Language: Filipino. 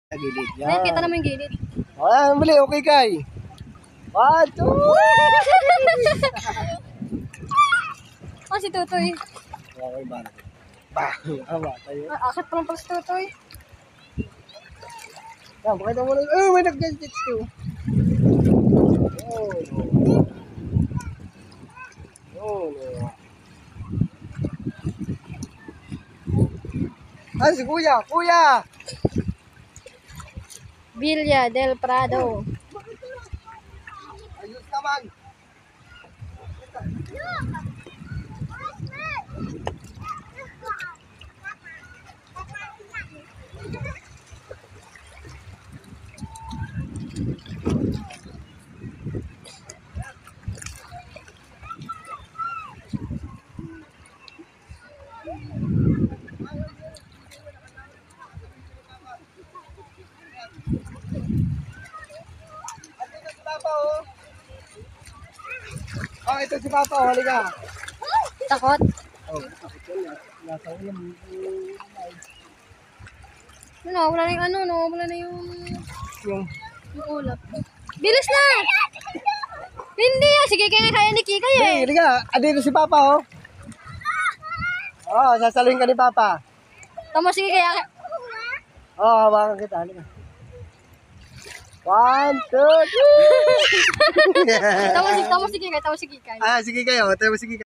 Sa gilid. Yan. Ayan, kita naman yung gilid. Ah, mali. Okay, Kay. 1, 2. Oh, si Tutoy. Okay, ba? Ba, tayo. Akit pa lang pala si Tutoy. Yan, pakita mo na. Oh, may nag-gadgets ko. Oh, no. Oh, no. Ah, si Kuya. Kuya! Villa del Prado. Ayos naman. Oh, ito si Papa, oh, halika. Takot. Oh, nasa ulam. Ano, wala na yung ano, no? Wala na yung Yung, ulap. Bilis na! Hindi ah, sige kaya kaya ni Kikay eh. hey, halika. Andito si Papa, oh. Oh, sasaluhin ka ni Papa. Tama, sige kaya. Oh, hawakan kita, halika. 1, 2, 3. Tama, sige Kikay, tama si Kikay. Ah, sige kayo. Tayo sige kayo.